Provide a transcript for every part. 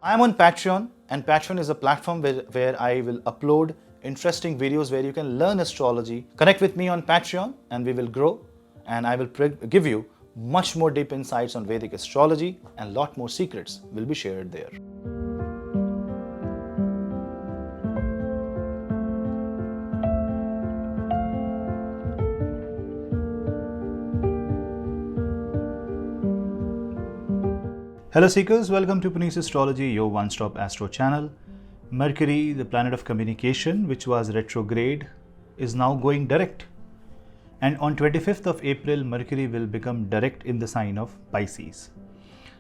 I'm on Patreon, and Patreon is a platform where I will upload interesting videos where you can learn astrology. Connect with me on Patreon and we will grow, and I will give you much more deep insights on Vedic astrology, and lot more secrets will be shared there. Hello Seekers, welcome to Punneit's Astrology, your one-stop astro channel. Mercury, the planet of communication, which was retrograde, is now going direct. And on 25th of April, Mercury will become direct in the sign of Pisces.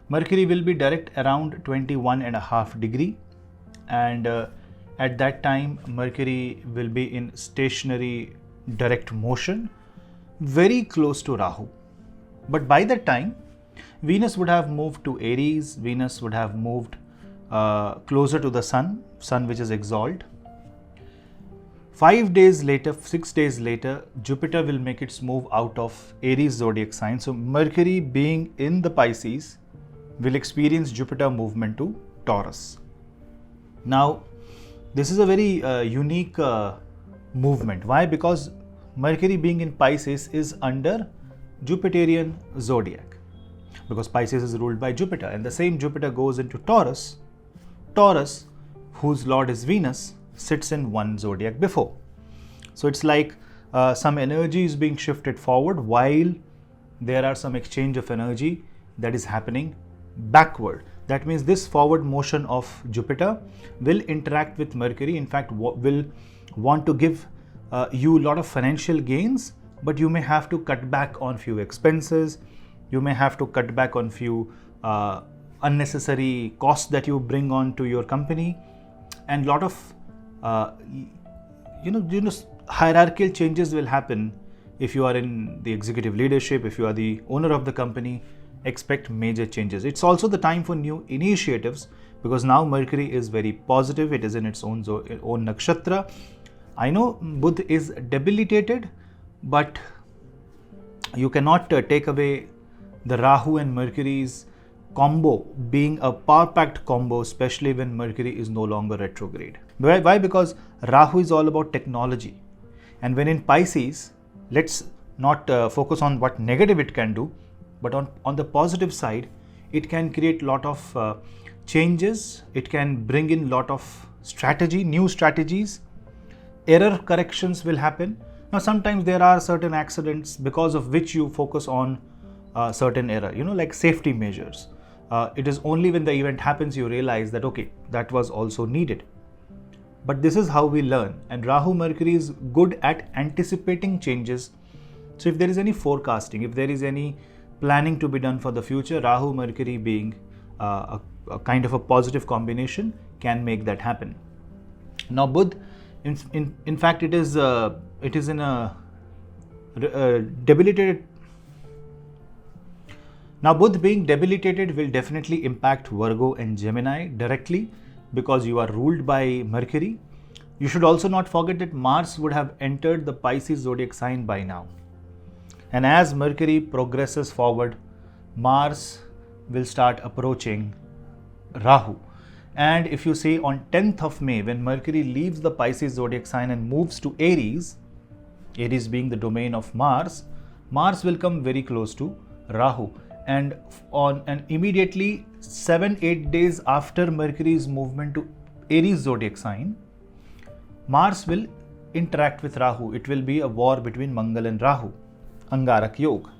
Mercury will be direct around 21.5 degree, and at that time, Mercury will be in stationary direct motion, very close to Rahu. But by that time, Venus would have moved to Aries, Venus would have moved closer to the Sun which is exalt. 5 days later, 6 days later, Jupiter will make its move out of Aries zodiac sign. So Mercury, being in the Pisces, will experience Jupiter movement to Taurus. Now, this is a very unique movement. Why? Because Mercury, being in Pisces, is under Jupiterian zodiac. Because Pisces is ruled by Jupiter, and the same Jupiter goes into Taurus. Taurus, whose lord is Venus, sits in one zodiac before. So it's like some energy is being shifted forward while there are some exchange of energy that is happening backward. That means this forward motion of Jupiter will interact with Mercury. In fact, will want to give you a lot of financial gains, but you may have to cut back on few expenses. You may have to cut back on few unnecessary costs that you bring on to your company, and lot of hierarchical changes will happen. If you are in the executive leadership, if you are the owner of the company, expect major changes. It's also the time for new initiatives, because now Mercury is very positive. It is in its own nakshatra. I know Buddha is debilitated, but you cannot take away the Rahu and Mercury's combo being a power-packed combo, especially when Mercury is no longer retrograde. Why? Because Rahu is all about technology. And when in Pisces, let's not focus on what negative it can do, but on the positive side, it can create a lot of changes. It can bring in a lot of strategy, new strategies. Error corrections will happen. Now, sometimes there are certain accidents because of which you focus on certain error, like safety measures. It is only when the event happens you realize that, okay, that was also needed. But this is how we learn. And Rahu Mercury is good at anticipating changes. So if there is any forecasting, if there is any planning to be done for the future, Rahu Mercury being a kind of a positive combination can make that happen. Now Buddha, in fact, it is in a debilitated. Now, Buddha being debilitated will definitely impact Virgo and Gemini directly, because you are ruled by Mercury. You should also not forget that Mars would have entered the Pisces zodiac sign by now. And as Mercury progresses forward, Mars will start approaching Rahu. And if you see on 10th of May, when Mercury leaves the Pisces zodiac sign and moves to Aries, Aries being the domain of Mars, Mars will come very close to Rahu. And immediately 7-8 days after Mercury's movement to Aries zodiac sign, Mars will interact with Rahu. It will be a war between Mangal and Rahu, Angarak Yoga,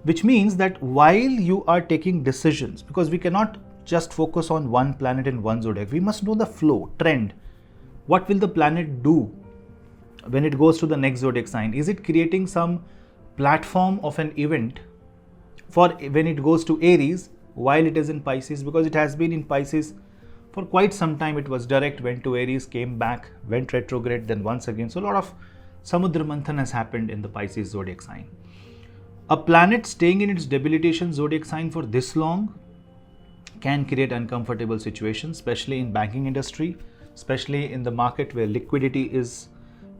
which means that while you are taking decisions, because we cannot just focus on one planet in one zodiac, we must know the flow, trend. What will the planet do when it goes to the next zodiac sign? Is it creating some platform of an event for when it goes to Aries while it is in Pisces? Because it has been in Pisces for quite some time. It was direct, went to Aries, came back, went retrograde, then once again. So a lot of Samudra Manthan has happened in the Pisces zodiac sign. A planet staying in its debilitation zodiac sign for this long can create uncomfortable situations, especially in banking industry, especially in the market where liquidity is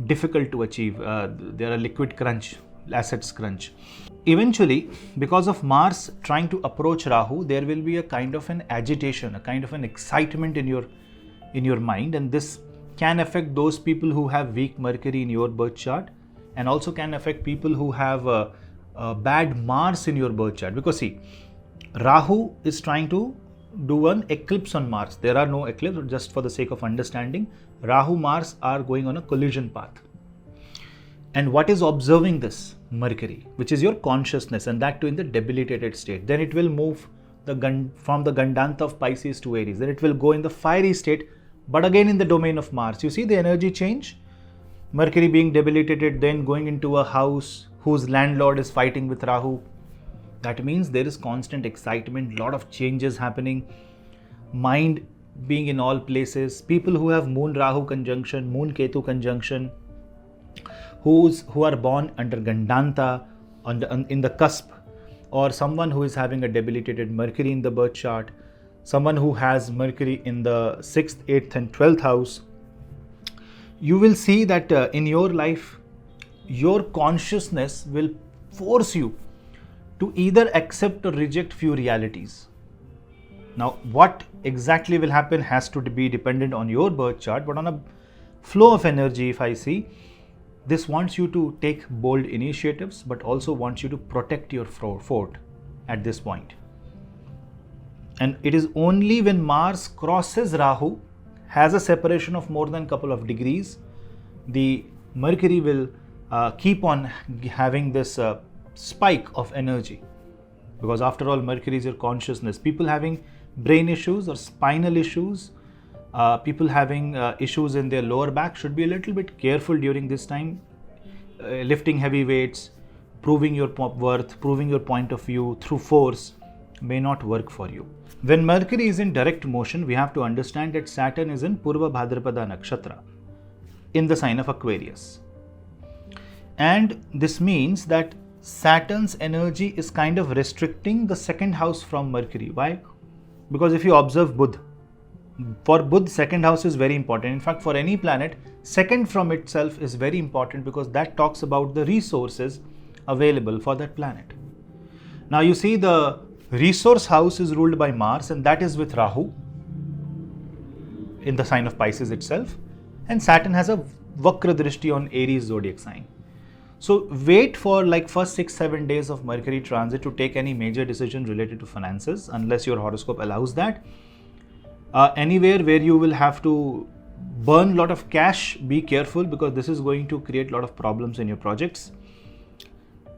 difficult to achieve. There are liquid crunch, assets crunch. eventually, because of Mars trying to approach Rahu, there will be a kind of an agitation, a kind of an excitement in your mind, and this can affect those people who have weak Mercury in your birth chart, and also can affect people who have a bad Mars in your birth chart. Because see, Rahu is trying to do an eclipse on Mars. There are no eclipses, just for the sake of understanding. Rahu, Mars are going on a collision path. And what is observing this? Mercury, which is your consciousness, and that too in the debilitated state. Then it will move from the Gandanta of Pisces to Aries. Then it will go in the fiery state, but again in the domain of Mars. You see the energy change? Mercury being debilitated, then going into a house whose landlord is fighting with Rahu. That means there is constant excitement, lot of changes happening, mind being in all places. People who have Moon Rahu conjunction, Moon Ketu conjunction, who are born under Gandanta, in the cusp, or someone who is having a debilitated Mercury in the birth chart, someone who has Mercury in the 6th, 8th and 12th house, you will see that in your life, your consciousness will force you to either accept or reject few realities. Now, what exactly will happen has to be dependent on your birth chart, but on a flow of energy, if I see, this wants you to take bold initiatives, but also wants you to protect your fort at this point. And it is only when Mars crosses Rahu, has a separation of more than a couple of degrees, the Mercury will keep on having this spike of energy. Because after all, Mercury is your consciousness. People having brain issues or spinal issues, people having issues in their lower back should be a little bit careful during this time. Lifting heavy weights, proving your worth, proving your point of view through force may not work for you. When Mercury is in direct motion, we have to understand that Saturn is in Purva Bhadrapada Nakshatra in the sign of Aquarius. And this means that Saturn's energy is kind of restricting the second house from Mercury. Why? Because if you observe Buddha, for Buddha, second house is very important. In fact, for any planet, second from itself is very important because that talks about the resources available for that planet. Now you see the resource house is ruled by Mars, and that is with Rahu in the sign of Pisces itself, and Saturn has a Vakra Drishti on Aries zodiac sign. So wait for like first 6-7 days of Mercury transit to take any major decision related to finances, unless your horoscope allows that. Anywhere where you will have to burn a lot of cash, be careful, because this is going to create a lot of problems in your projects.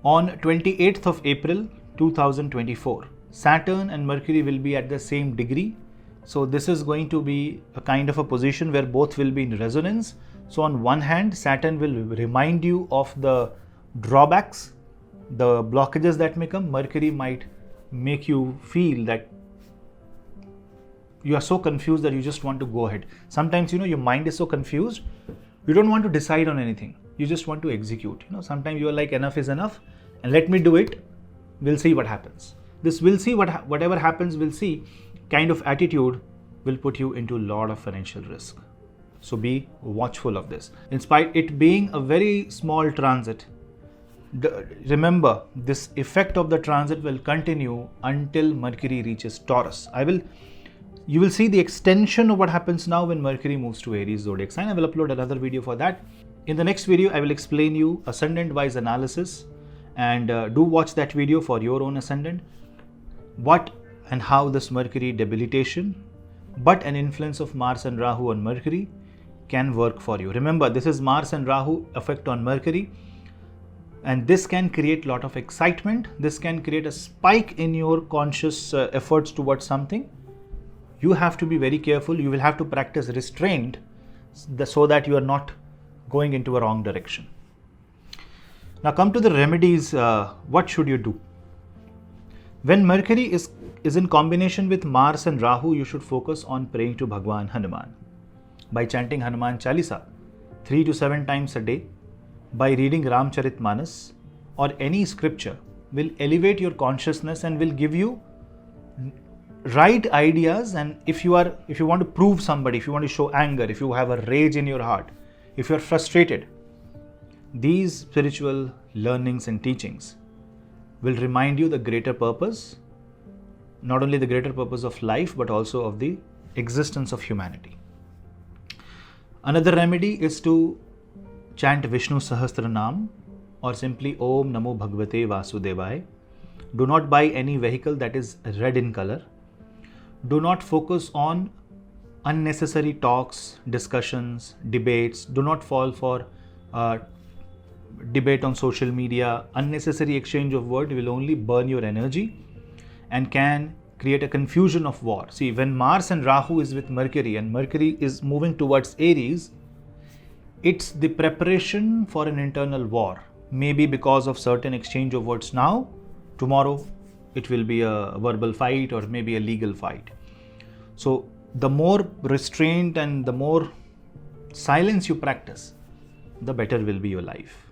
On 28th of April 2024, Saturn and Mercury will be at the same degree. So this is going to be a kind of a position where both will be in resonance. So on one hand, Saturn will remind you of the drawbacks, the blockages that may come. Mercury might make you feel that you are so confused that you just want to go ahead. Sometimes, your mind is so confused, you don't want to decide on anything. You just want to execute. Sometimes you are like, enough is enough and let me do it. We'll see what happens. This will see whatever happens, we'll see kind of attitude will put you into a lot of financial risk. So be watchful of this. In spite it being a very small transit, remember this effect of the transit will continue until Mercury reaches Taurus. You will see the extension of what happens now when Mercury moves to Aries zodiac sign. I will upload another video for that. In the next video, I will explain you ascendant-wise analysis, and do watch that video for your own ascendant. What and how this Mercury debilitation, but an influence of Mars and Rahu on Mercury can work for you. Remember, this is Mars and Rahu effect on Mercury, and this can create a lot of excitement. This can create a spike in your conscious efforts towards something. You have to be very careful. You will have to practice restraint so that you are not going into a wrong direction. Now come to the remedies. What should you do? When Mercury is in combination with Mars and Rahu, you should focus on praying to Bhagwan Hanuman by chanting Hanuman Chalisa 3 to 7 times a day, by reading Ramcharitmanas or any scripture will elevate your consciousness and will give you right ideas. And if you want to prove somebody, if you want to show anger, if you have a rage in your heart, if you are frustrated, these spiritual learnings and teachings will remind you the greater purpose, not only the greater purpose of life, but also of the existence of humanity. Another remedy is to chant Vishnu Sahasranam or simply Om Namo Bhagavate Vasudevaya. Do not buy any vehicle that is red in color. Do not focus on unnecessary talks, discussions, debates. Do not fall for debate on social media. Unnecessary exchange of words will only burn your energy and can create a confusion of war. See, when Mars and Rahu is with Mercury and Mercury is moving towards Aries, it's the preparation for an internal war. Maybe because of certain exchange of words now, tomorrow it will be a verbal fight or maybe a legal fight. So the more restraint and the more silence you practice, the better will be your life.